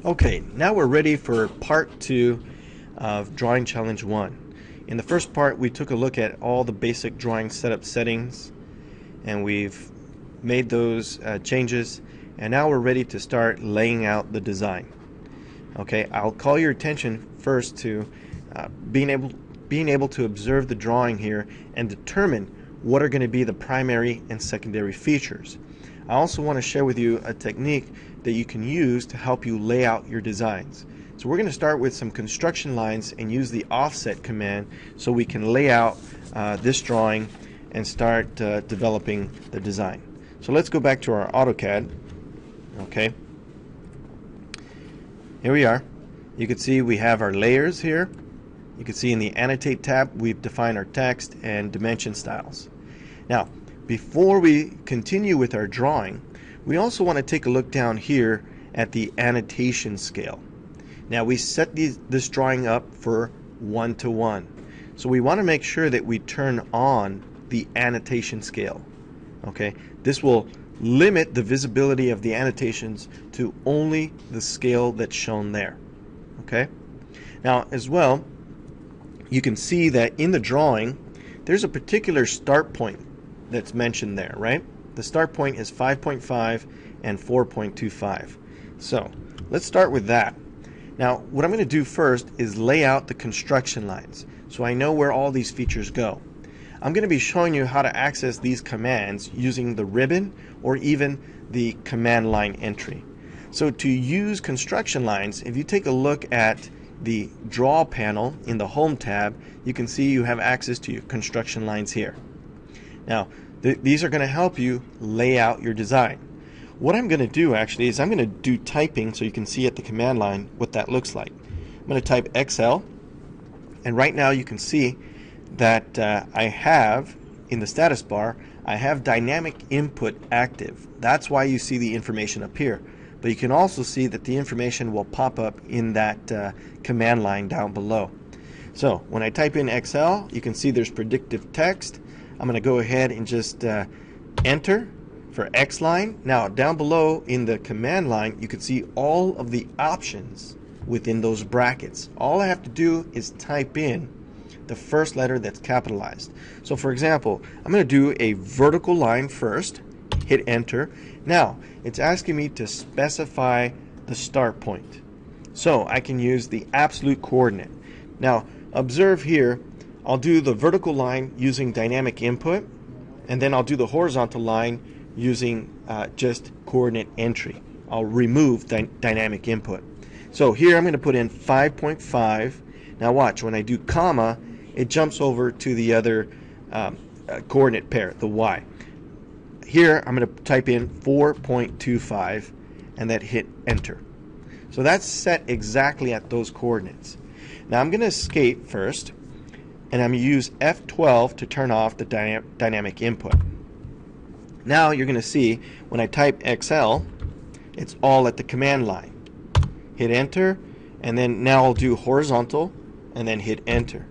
Okay, now we're ready for part 2 of Drawing Challenge 1. In the first part, we took a look at all the basic drawing setup settings, and we've made those changes, and now we're ready to start laying out the design. Okay, I'll call your attention first to being able to observe the drawing here and determine what are going to be the primary and secondary features. I also want to share with you a technique that you can use to help you lay out your designs. So we're going to start with some construction lines and use the offset command so we can lay out this drawing and start developing the design. So let's go back to our AutoCAD. Okay, here we are. You can see we have our layers here. You can see in the Annotate tab we've defined our text and dimension styles. Now, before we continue with our drawing, we also want to take a look down here at the Annotation Scale. Now, we set this drawing up for 1:1. So we want to make sure that we turn on the Annotation Scale. Okay, this will limit the visibility of the annotations to only the scale that's shown there. Okay, now as well, you can see that in the drawing there's a particular start point that's mentioned there, right? The start point is 5.5 and 4.25. So let's start with that. Now what I'm going to do first is lay out the construction lines so I know where all these features go. I'm going to be showing you how to access these commands using the ribbon or even the command line entry. So to use construction lines, if you take a look at the Draw panel in the Home tab, you can see you have access to your construction lines here. Now, these are going to help you lay out your design. What I'm going to do actually is I'm going to do typing so you can see at the command line what that looks like. I'm going to type XL, and right now you can see that I have in the status bar, I have dynamic input active. That's why you see the information up here. But you can also see that the information will pop up in that command line down below. So when I type in XL, you can see there's predictive text. I'm going to go ahead and just enter for X line. Now down below in the command line, you can see all of the options within those brackets. All I have to do is type in the first letter that's capitalized. So for example, I'm going to do a vertical line first, hit enter. Now it's asking me to specify the start point. So I can use the absolute coordinate. Now observe here, I'll do the vertical line using dynamic input, and then I'll do the horizontal line using just coordinate entry. I'll remove dynamic input. So here I'm going to put in 5.5. Now watch, when I do comma, it jumps over to the other coordinate pair, the Y. Here I'm going to type in 4.25 and then hit enter. So that's set exactly at those coordinates. Now I'm going to escape first, and I'm going to use F12 to turn off the dynamic input. Now you're going to see when I type XL, it's all at the command line. Hit enter, and then now I'll do horizontal and then hit enter.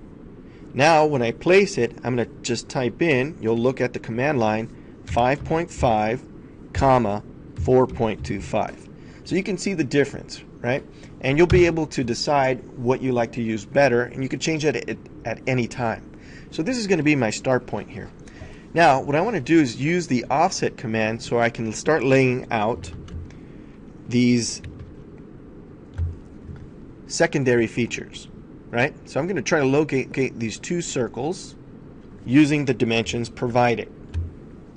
Now when I place it, I'm going to just type in, you'll look at the command line, 5.5 comma 4.25. So you can see the difference, right? And you'll be able to decide what you like to use better, and you can change it at any time. So this is going to be my start point here. Now what I want to do is use the offset command so I can start laying out these secondary features, right? So I'm going to try to locate these two circles using the dimensions provided.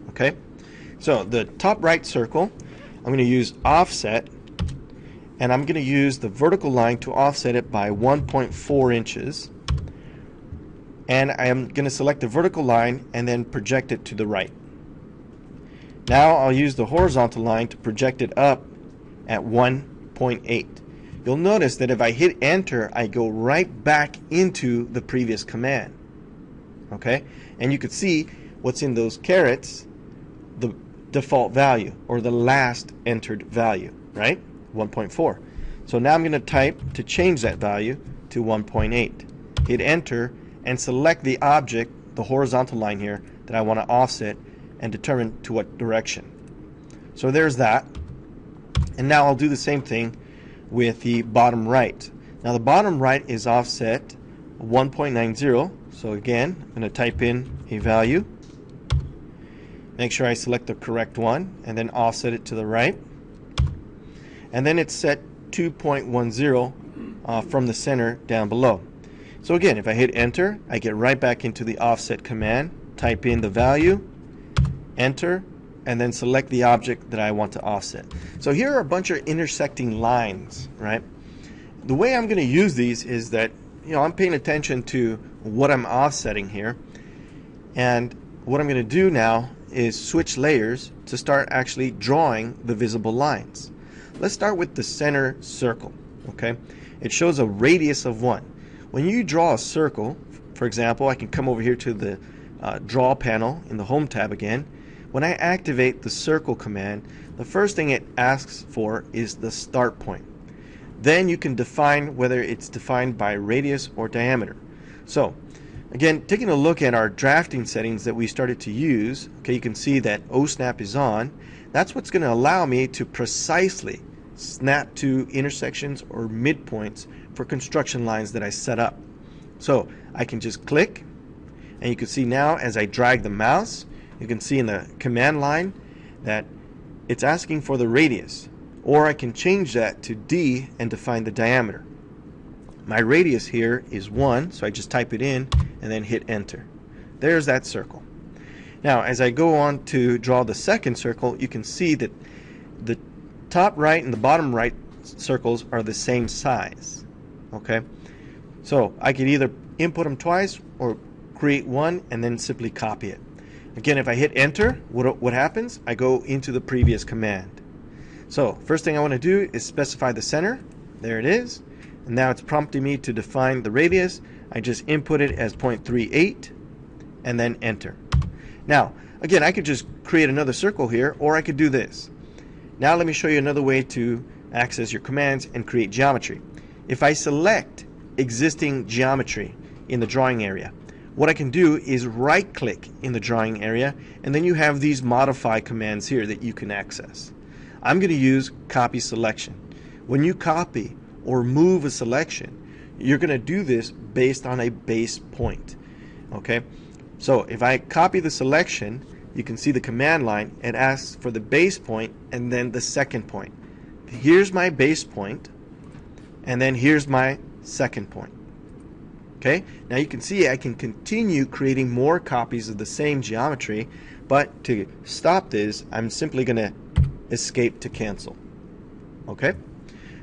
Okay, so the top right circle, I'm going to use offset, and I'm going to use the vertical line to offset it by 1.4 inches, and I am going to select the vertical line and then project it to the right. Now I'll use the horizontal line to project it up at 1.8. You'll notice that if I hit enter, I go right back into the previous command. Okay, and you can see what's in those carets, the default value or the last entered value, right? 1.4. So now I'm going to type to change that value to 1.8. Hit enter and select the object, the horizontal line here, that I want to offset and determine to what direction. So there's that. And now I'll do the same thing with the bottom right. Now the bottom right is offset 1.90. So again, I'm going to type in a value. Make sure I select the correct one and then offset it to the right. And then it's set 2.10 from the center down below. So again, if I hit enter, I get right back into the offset command, type in the value, enter, and then select the object that I want to offset. So here are a bunch of intersecting lines, right? The way I'm going to use these is that, I'm paying attention to what I'm offsetting here, and what I'm going to do now is switch layers to start actually drawing the visible lines. Let's start with the center circle, okay? It shows a radius of 1. When you draw a circle, for example, I can come over here to the Draw panel in the Home tab again. When I activate the circle command, the first thing it asks for is the start point. Then you can define whether it's defined by radius or diameter. So, again, taking a look at our drafting settings that we started to use, okay, you can see that O-snap is on. That's what's going to allow me to precisely snap to intersections or midpoints for construction lines that I set up. So I can just click, and you can see now as I drag the mouse, you can see in the command line that it's asking for the radius, or I can change that to D and define the diameter. My radius here is 1, so I just type it in and then hit enter. There's that circle. Now as I go on to draw the second circle, you can see that the top right and the bottom right circles are the same size. Okay, so I could either input them twice or create one and then simply copy it. Again, if I hit enter, what happens? I go into the previous command. So first thing I want to do is specify the center. There it is. And now it's prompting me to define the radius. I just input it as 0.38 and then enter. Now again, I could just create another circle here, or I could do this. Now let me show you another way to access your commands and create geometry. If I select existing geometry in the drawing area, what I can do is right click in the drawing area, and then you have these modify commands here that you can access. I'm going to use copy selection. When you copy or move a selection, you're going to do this based on a base point. Okay, so if I copy the selection, you can see the command line, it asks for the base point and then the second point. Here's my base point, and then here's my second point. Okay, now you can see I can continue creating more copies of the same geometry, but to stop this, I'm simply going to escape to cancel. Okay,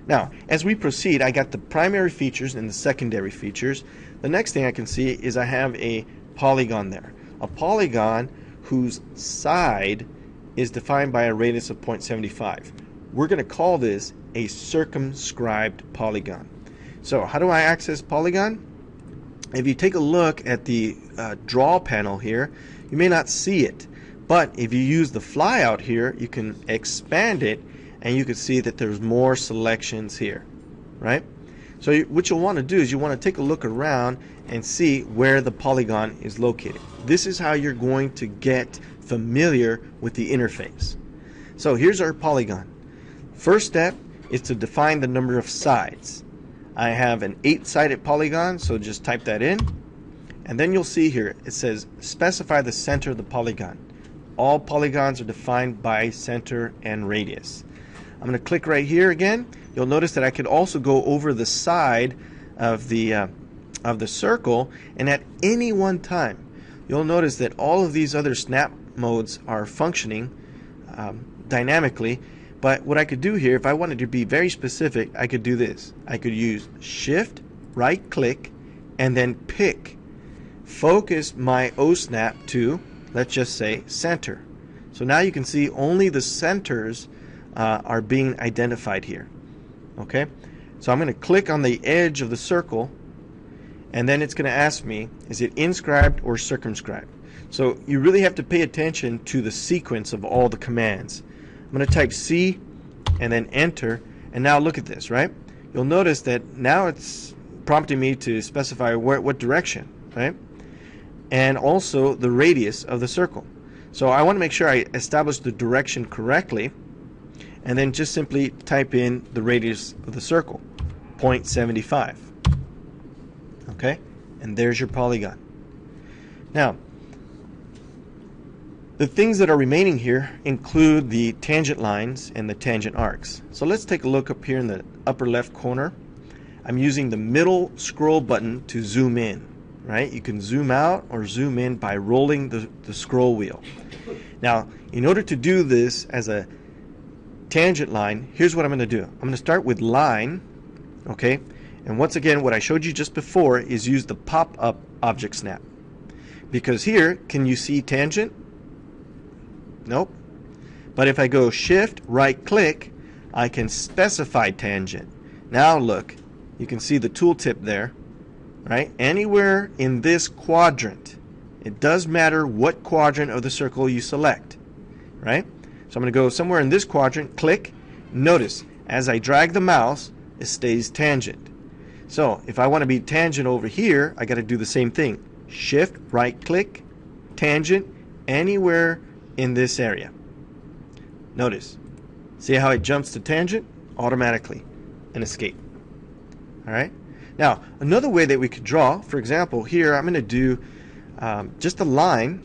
now as we proceed, I got the primary features and the secondary features. The next thing I can see is I have a polygon there. A polygon whose side is defined by a radius of 0.75. We're going to call this a circumscribed polygon. So how do I access polygon? If you take a look at the draw panel here, you may not see it, but if you use the flyout here, you can expand it and you can see that there's more selections here, right? So what you'll want to do is you want to take a look around and see where the polygon is located. This is how you're going to get familiar with the interface. So here's our polygon. First step is to define the number of sides. I have an 8-sided polygon, so just type that in. And then you'll see here, it says specify the center of the polygon. All polygons are defined by center and radius. I'm going to click right here again. You'll notice that I could also go over the side of the circle, and at any one time, you'll notice that all of these other snap modes are functioning dynamically. But what I could do here, if I wanted to be very specific, I could do this. I could use Shift, right click, and then pick. Focus my O-snap to, let's just say, center. So now you can see only the centers are being identified here. Okay? So I'm going to click on the edge of the circle, and then it's going to ask me, is it inscribed or circumscribed? So you really have to pay attention to the sequence of all the commands. I'm going to type C and then enter, and now look at this, right? You'll notice that now it's prompting me to specify what direction, right? And also the radius of the circle. So I want to make sure I establish the direction correctly, and then just simply type in the radius of the circle, 0.75. Okay, and there's your polygon. Now, the things that are remaining here include the tangent lines and the tangent arcs. So let's take a look up here in the upper left corner. I'm using the middle scroll button to zoom in, right? You can zoom out or zoom in by rolling the scroll wheel. Now, in order to do this as a tangent line, here's what I'm going to do. I'm going to start with line, okay? And once again, what I showed you just before is use the pop-up object snap. Because here, can you see tangent? Nope. But if I go shift, right click, I can specify tangent. Now look, you can see the tooltip there, right? Anywhere in this quadrant. It does matter what quadrant of the circle you select, right? So I'm going to go somewhere in this quadrant, click. Notice, as I drag the mouse, it stays tangent. So if I want to be tangent over here, I got to do the same thing. Shift, right click, tangent, anywhere in this area. Notice, see how it jumps to tangent automatically and escape. Alright, now another way that we could draw, for example, here I'm going to do just a line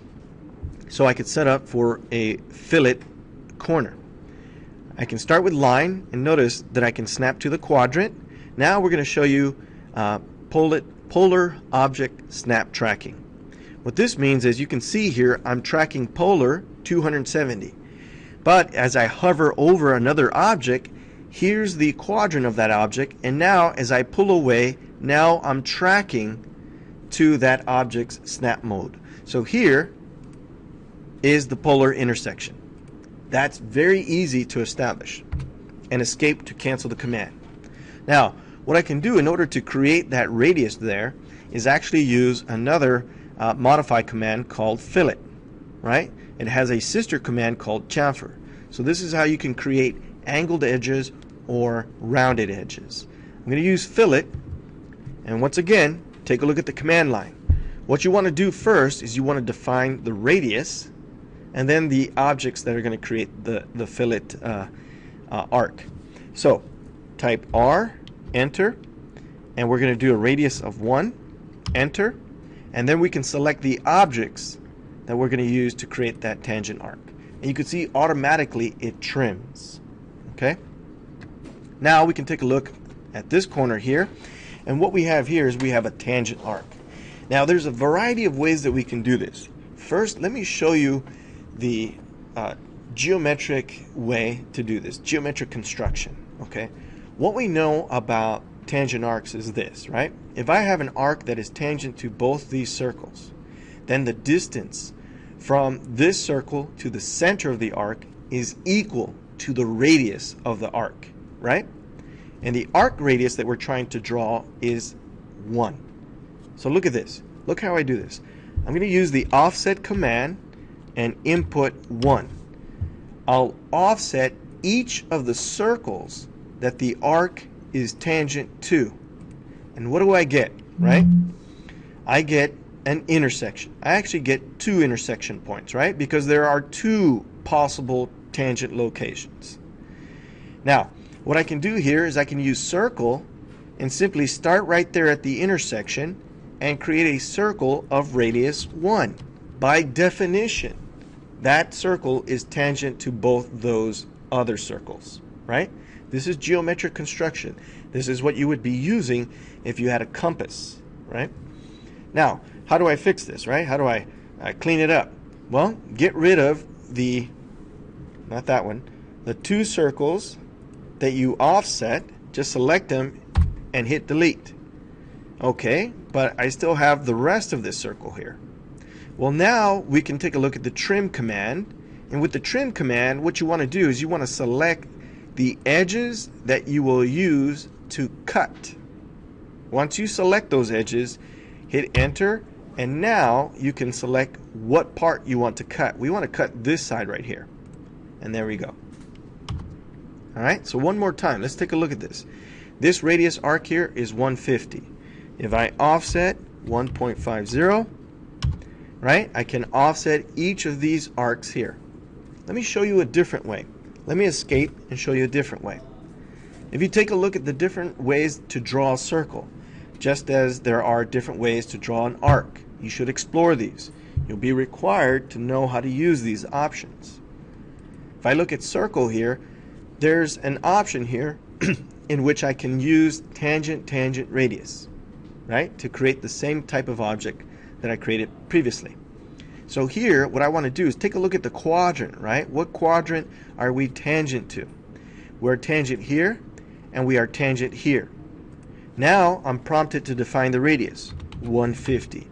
so I could set up for a fillet corner. I can start with line, and notice that I can snap to the quadrant. Now we're going to show you polar object snap tracking. What this means is, you can see here I'm tracking polar 270, but as I hover over another object, here's the quadrant of that object, and now as I pull away, now I'm tracking to that object's snap mode. So here is the polar intersection. That's very easy to establish, and escape to cancel the command. Now what I can do in order to create that radius there is actually use another modify command called fillet, right? It has a sister command called chamfer. So this is how you can create angled edges or rounded edges. I'm going to use fillet, and once again, take a look at the command line. What you want to do first is you want to define the radius and then the objects that are going to create the fillet arc. So type R, enter, and we're going to do a radius of 1, enter, and then we can select the objects that we're going to use to create that tangent arc. And you can see automatically it trims. Okay? Now we can take a look at this corner here, and what we have here is we have a tangent arc. Now there's a variety of ways that we can do this. First, let me show you the geometric way to do this, geometric construction. Okay? What we know about tangent arcs is this, right? If I have an arc that is tangent to both these circles, then the distance from this circle to the center of the arc is equal to the radius of the arc, right? And the arc radius that we're trying to draw is 1. So look at this. Look how I do this. I'm going to use the offset command and input 1. I'll offset each of the circles that the arc is tangent to. And what do I get, right? I get an intersection. I actually get 2 intersection points, right? Because there are 2 possible tangent locations. Now, what I can do here is I can use circle and simply start right there at the intersection and create a circle of radius 1. By definition, that circle is tangent to both those other circles, right? This is geometric construction. This is what you would be using if you had a compass, right? Now, how do I fix this, right? How do I clean it up? Well, get rid of the, not that one, the 2 circles that you offset. Just select them and hit delete. Okay, but I still have the rest of this circle here. Well, now we can take a look at the trim command. And with the trim command, what you want to do is you want to select the edges that you will use to cut. Once you select those edges, hit enter, and now you can select what part you want to cut. We want to cut this side right here. And there we go. Alright, so one more time, let's take a look at this. This radius arc here is 150. If I offset 1.50, right, I can offset each of these arcs here. Let me show you a different way. Let me escape and show you a different way. If you take a look at the different ways to draw a circle, just as there are different ways to draw an arc, you should explore these. You'll be required to know how to use these options. If I look at circle here, there's an option here in which I can use tangent, tangent, radius, right, to create the same type of object that I created previously. So here, what I want to do is take a look at the quadrant, right? What quadrant are we tangent to? We're tangent here, and we are tangent here. Now I'm prompted to define the radius, 150.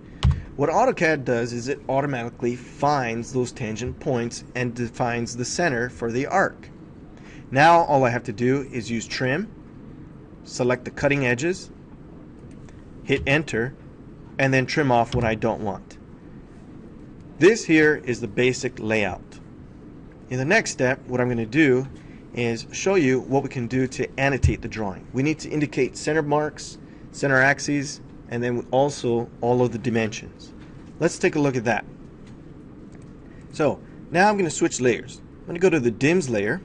What AutoCAD does is it automatically finds those tangent points and defines the center for the arc. Now all I have to do is use trim, select the cutting edges, hit enter, and then trim off what I don't want. This here is the basic layout. In the next step, what I'm going to do is show you what we can do to annotate the drawing. We need to indicate center marks, center axes, and then also all of the dimensions. Let's take a look at that. So now I'm going to switch layers. I'm going to go to the DIMS layer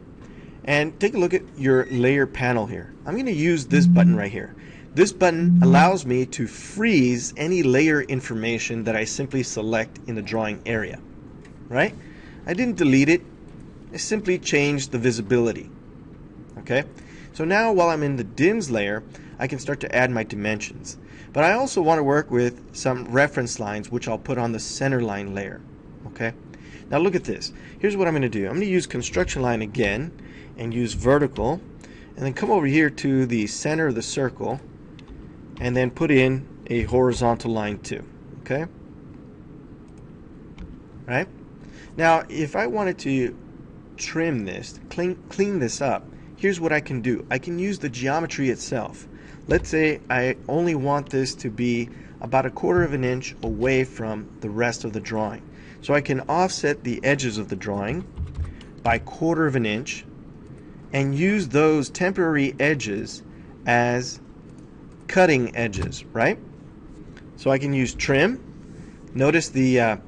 and take a look at your layer panel here. I'm going to use this button right here. This button allows me to freeze any layer information that I simply select in the drawing area. Right? I didn't delete it. I simply changed the visibility. Okay? So now while I'm in the DIMS layer, I can start to add my dimensions. But I also want to work with some reference lines, which I'll put on the center line layer. Okay? Now look at this. Here's what I'm going to do. I'm going to use construction line again and use vertical, and then come over here to the center of the circle and then put in a horizontal line too. Okay? Right? Now if I wanted to trim this, clean this up, here's what I can do. I can use the geometry itself. Let's say I only want this to be about 1/4 of an inch away from the rest of the drawing. So I can offset the edges of the drawing by 1/4 of an inch and use those temporary edges as cutting edges, right? So I can use trim. Notice the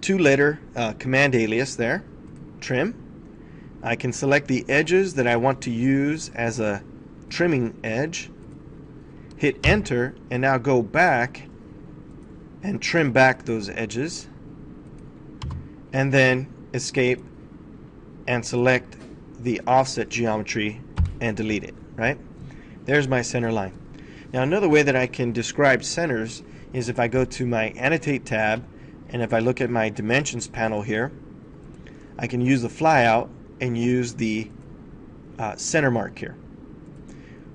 2-letter command alias there, trim. I can select the edges that I want to use as a trimming edge, hit enter, and now go back and trim back those edges, and then escape and select the offset geometry and delete it, right? There's my center line. Now another way that I can describe centers is if I go to my Annotate tab, and if I look at my Dimensions panel here, I can use the flyout and use the center mark here.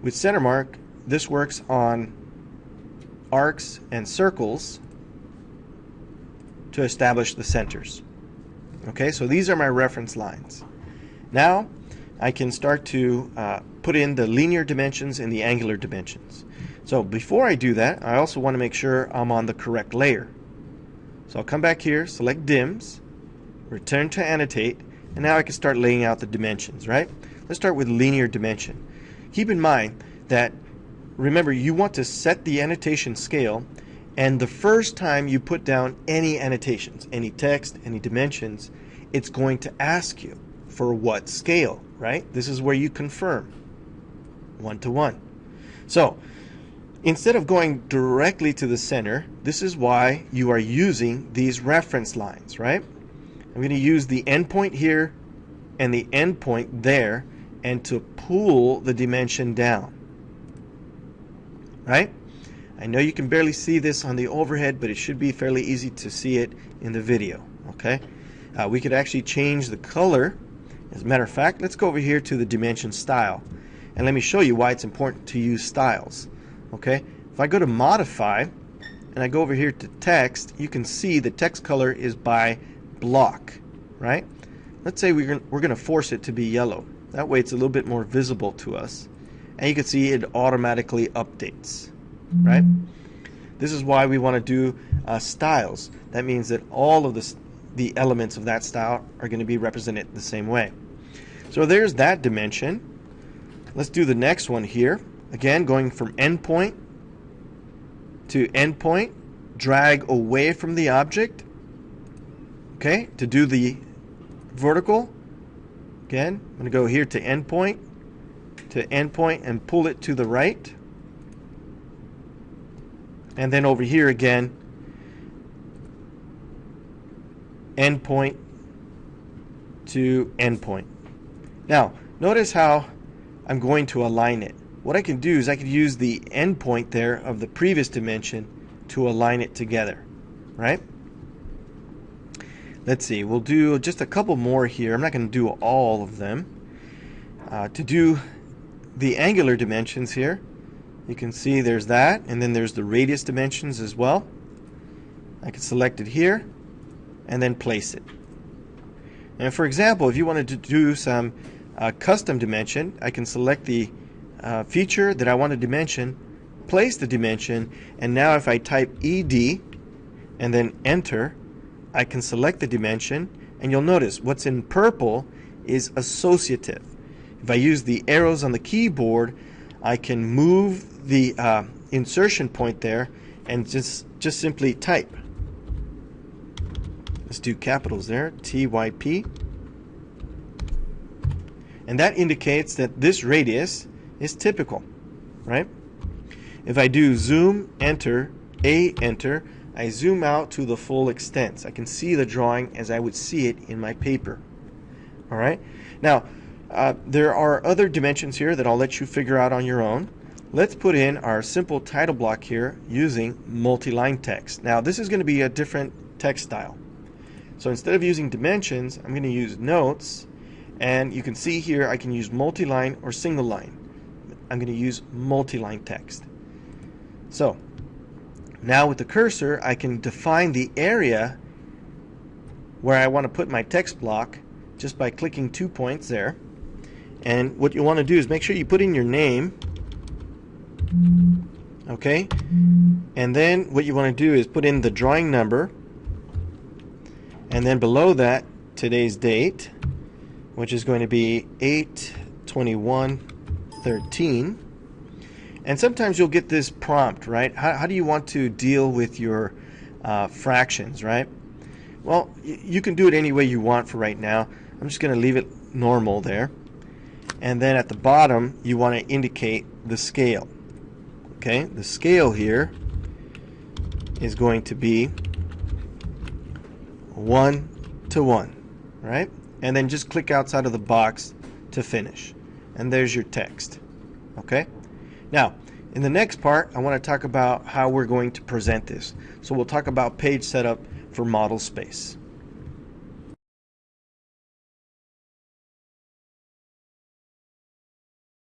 With center mark, this works on arcs and circles to establish the centers. Okay, so these are my reference lines. Now I can start to put in the linear dimensions and the angular dimensions. So before I do that, I also want to make sure I'm on the correct layer. So I'll come back here, select DIMS, return to Annotate, and now I can start laying out the dimensions, right? Let's start with linear dimension. Keep in mind that, remember, you want to set the annotation scale, and the first time you put down any annotations, any text, any dimensions, it's going to ask you for what scale, right? This is where you confirm 1:1. So instead of going directly to the center, this is why you are using these reference lines, right? I'm going to use the endpoint here and the endpoint there, and to pull the dimension down, right? I know you can barely see this on the overhead, but it should be fairly easy to see it in the video. Okay, we could actually change the color. As a matter of fact, let's go over here to the dimension style, and let me show you why it's important to use styles. Okay, if I go to modify and I go over here to text, you can see the text color is by block, right? Let's say we're going to force it to be yellow. That way it's a little bit more visible to us, and you can see it automatically updates, right? This is why we want to do styles. That means that all of the elements of that style are going to be represented the same way. So there's that dimension. Let's do the next one here. Again, going from endpoint to endpoint, drag away from the object, okay, to do the vertical. Again, I'm going to go here to endpoint, and pull it to the right. And then over here again, endpoint to endpoint. Now, notice how I'm going to align it. What I can do is I can use the endpoint there of the previous dimension to align it together, right? Let's see, we'll do just a couple more here. I'm not going to do all of them. To do the angular dimensions here, you can see there's that, and then there's the radius dimensions as well. I can select it here and then place it. And for example, if you wanted to do some custom dimension, I can select the feature that I want to dimension, place the dimension, and now if I type ED and then enter, I can select the dimension, and you'll notice what's in purple is associative. If I use the arrows on the keyboard, I can move the insertion point there and just simply type. Let's do capitals there, TYP. And that indicates that this radius is typical, right? If I do zoom, enter, enter, I zoom out to the full extent. I can see the drawing as I would see it in my paper. All right. Now, there are other dimensions here that I'll let you figure out on your own. Let's put in our simple title block here using multi-line text. Now, this is going to be a different text style. So instead of using dimensions, I'm going to use notes, and you can see here I can use multi-line or single line. I'm going to use multi-line text. So now with the cursor, I can define the area where I want to put my text block just by clicking 2 points there. And what you want to do is make sure you put in your name, okay? And then what you want to do is put in the drawing number, and then below that, today's date, which is going to be 8/21/13. And sometimes you'll get this prompt, right? How do you want to deal with your fractions, right? Well, you can do it any way you want for right now. I'm just going to leave it normal there. And then at the bottom, you want to indicate the scale. Okay, the scale here is going to be 1:1, right? And then just click outside of the box to finish. And there's your text. Okay? Now, in the next part, I want to talk about how we're going to present this. So we'll talk about page setup for model space.